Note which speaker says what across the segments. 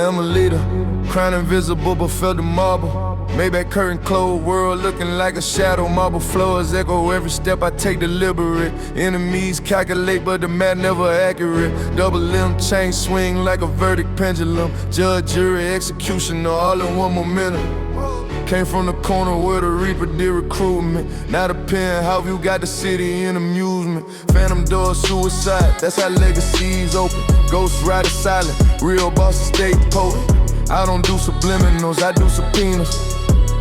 Speaker 1: am a leader, crown invisible but felt the marble. Maybach curtain closed, world looking like a shadow. Marble floors echo every step I take deliberate. Enemies calculate but the math never accurate. Double limb chain swing like a verdict pendulum. Judge, jury, executioner, all in one momentum. Came from the corner where the Reaper did recruitment. Now the penthouse view got the city in amusement. Phantom door suicide, that's how legacies open. Ghost rider silent, real bosses stay potent. I don't do subliminals, I do subpoenas.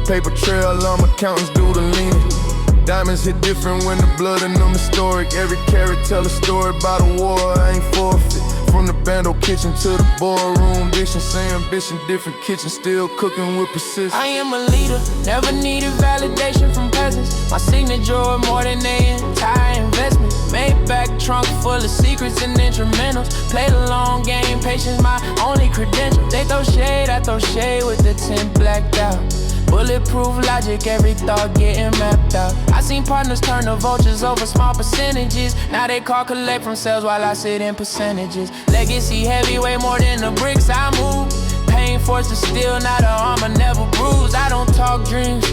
Speaker 1: Paper trail, all my accountants do the leaning. Diamonds hit different when the blood in them historic. Every carat tell a story about a war, I ain't forfeit. From the bando kitchen to the boardroom diction. Same ambition, different kitchen, still cooking with precision.
Speaker 2: I am a leader, never needed validation from peasants. My signature more than they entire investment. Maybach trunk full of secrets and instrumentals. Play the long game, patience my only credential. They throw shade, I throw shade with the tint blacked out. Bulletproof logic, every thought getting mapped out. I seen partners turn to vultures over small percentages. Now they call collect from sales while I sit in percentages. Legacy heavy, way more than the bricks I move. Pain forced to steal, now the armor never bruised. I don't talk dreams,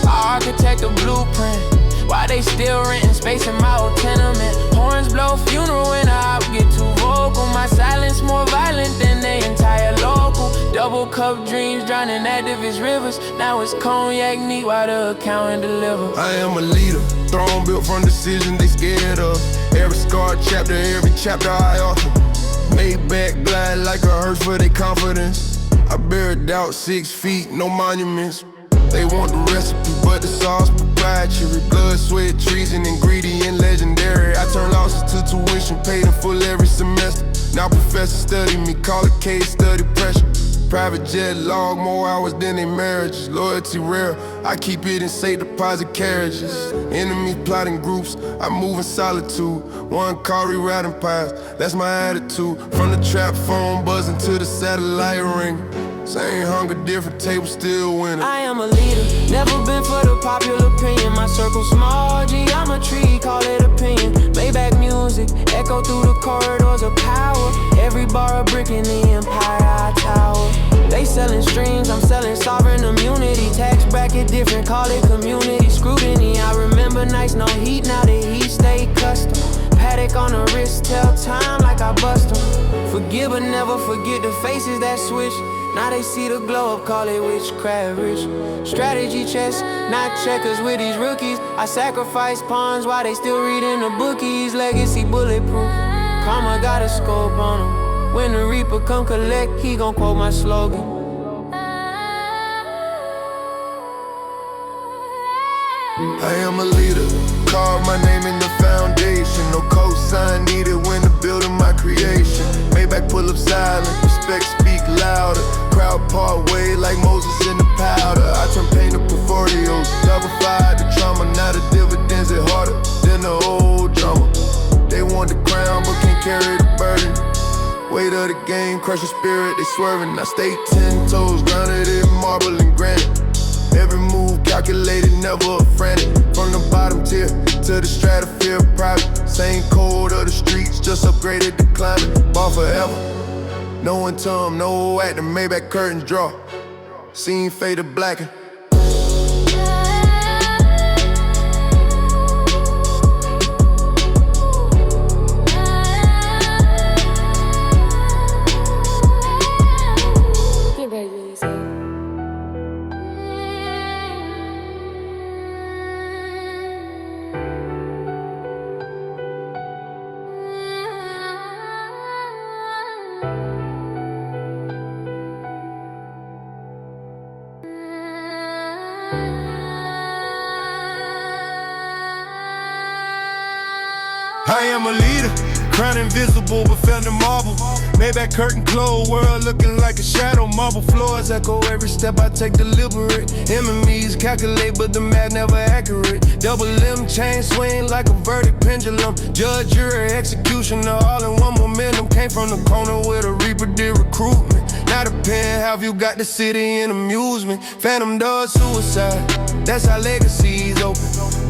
Speaker 2: I architect a blueprint. Why they still renting space in my old tenement? Horns blow funeral when I get too vocal. My silence more violent than the entire local. Double cup dreams drowning activist rivers. Now it's cognac neat while the accountant deliver.
Speaker 1: I am a leader, throne built from decision they scared of. Every scarred chapter, every chapter I author. Maybach glide like a hearse for their confidence. I buried doubt 6 feet, no monuments. They want the recipe, but the sauce proprietary. Blood, sweat, treason, ingredient legendary. I turn losses to tuition, paid in full every semester. Now professors study me, call it case study pressure. Private jet log, more hours than their marriages. Loyalty rare, I keep it in safe deposit carriages. Enemies plotting groups, I move in solitude. One car rerouting pies, that's my attitude. From the trap phone buzzing to the satellite ring. Same hunger, different table, still winning.
Speaker 2: I am a leader, never been for the popular opinion. My circle small, geometry, call it opinion. Maybach music, echo through the corridors of power. Every bar a brick in the Empire Tower. They selling streams, I'm selling sovereign immunity. Tax bracket different, call it community scrutiny. I remember nights, no heat, now the heat stay custom. Paddock on the wrist, tell time like I bust them. Forgive but never forget the faces that switch. Now they see the glow up, call it witchcraft rich. Strategy chess, not checkers with these rookies. I sacrifice pawns while they still reading the bookies. Legacy bulletproof, karma got a scope on him. When the Reaper come collect, he gon' quote my slogan.
Speaker 1: I am a leader, carve my name in the foundation. No cosign needed when the building my creation. Maybach pull up silent, respect speak louder. Crowd part way like Moses in the powder. I turn pain to portfolios, double-fied the trauma. Now the dividends hit harder than the old drama. They want the crown but can't carry the burden. Weight of the game, crush the spirit, they swerving. I stay 10 toes, grounded in marble and granite. Every move calculated, never a frantic. From the bottom tier to the stratosphere, private. Same code of the streets, just upgraded the climate. Ball forever, no one tongue, no acting. Maybach curtains draw, scene faded blackened.
Speaker 3: I am a leader, crown invisible but felt in marble. Maybach curtain closed, world looking like a shadow. Marble floors echo every step I take deliberate. Enemies calculate but the math never accurate. Double limb chain swing like a verdict pendulum. Judge, jury, executioner, all in one momentum. Came from the corner where the Reaper did recruitment. Now the penthouse view got the city in amusement. Phantom does suicide, that's how legacies open.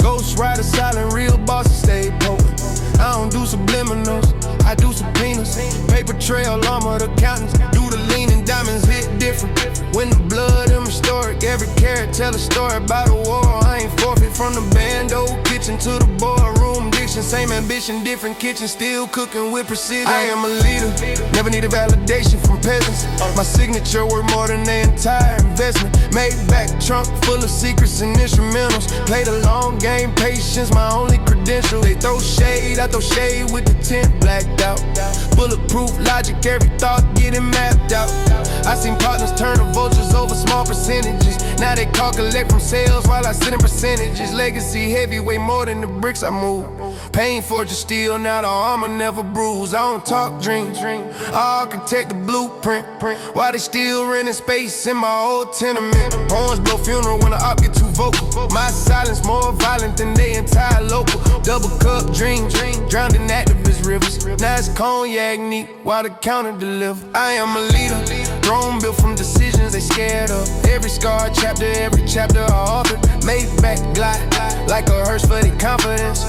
Speaker 3: Ghost rider silent, real bosses stay potent. I don't do subliminals, I do subpoenas. Beamers, paper trail, armored accountants. Do the lean and diamonds hit different. When the blood, I'm historic. Every carat tell a story about a war. I ain't forfeit from the bando kitchen to the boardroom diction. Same ambition, different kitchen, still cooking with precision. I am a leader, never need a validation from peasants. My signature worth more than their entire investment. Made back trunk full of secrets and instrumentals. Played a long game, patience my only credential. They throw shade, I throw shade with the tent blacked out. Bulletproof logic, every thought getting mapped out. I seen partners turn to vultures over small percentages. Now they call collect from sales while I sit in percentages. Legacy heavy, way more than the bricks I move. Pain forged steel, now the armor never bruised. I don't talk dreams, I architect the blueprint. Why they still renting space in my old tenement? Horns blow funeral when the op get too vocal. My silence more violent than they entire local. Double cup dream, drowned in activist rivers. Now it's cognac neat while the counter deliver. I am a leader, throne built from decisions they scared of. Every scar chapter, every chapter I authored. Made back glide like a hearse for their confidence.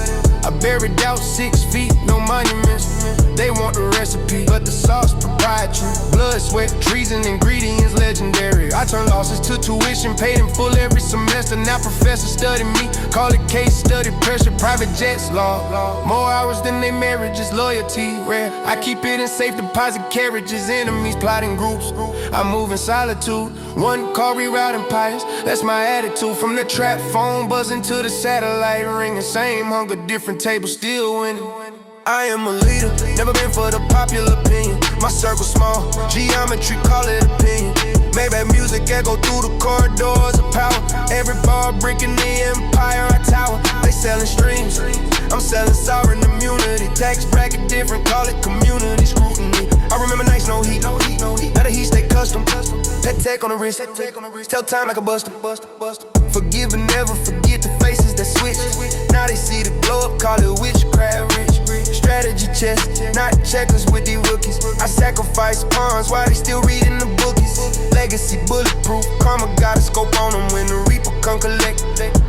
Speaker 3: I buried out 6 feet, no monuments. They want the recipe, but the sauce proprietary. Blood, sweat, treason, ingredients legendary. I turn losses to tuition, paid in full every semester. Now professors study me, call it case study pressure. Private jets, law. More hours than they marriages, loyalty rare. I keep it in safe deposit carriages. Enemies plotting groups, I move in solitude. One call rerouting pious, that's my attitude. From the trap phone buzzing to the satellite ringing. Same hunger, different table, still winning. I am a leader, never been for the popular opinion. My circle small, geometry, call it opinion. Maybach music echo through the corridors of power. Every bar breaking the empire I tower. They selling streams, I'm selling sovereign immunity. Tax bracket different, call it community scrutiny. I remember nights, no heat. Better heat stay custom. Pet tech on the wrist, tell time like a buster. Forgive and never forget the faces that switch. Now they see the glow up, call it witchcraft rich. Strategy chess, not checkers with these rookies. I sacrifice pawns while they still reading the bookies. Legacy bulletproof, karma got a scope on them. When the reaper come collect,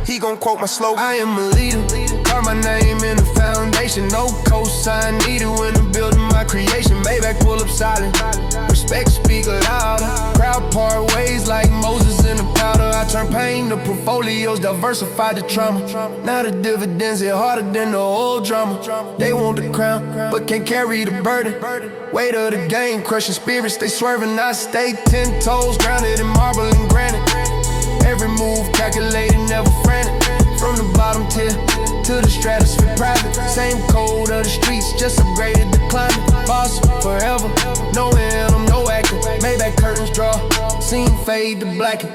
Speaker 3: he gon' quote my slogan. I am a leader, carve my name in the foundation. No cosign needed when I'm building my creation. Maybach pull up silent, respect speak louder. Crowd part ways like Moses in the powder. I turn pain to portfolios, diversify the trauma. Now the dividends hit harder than the old drama. They want the crown, but can't carry the burden. Weight of the game, crushing spirits, they swerving. I stay 10 toes, grounded in marble and granite. Every move calculated, never frantic. From the bottom tier to the stratosphere private. Same code of the streets, just upgraded the climate. Boss forever, no anthem, no acting. Maybach curtains draw, scene fade to blacken.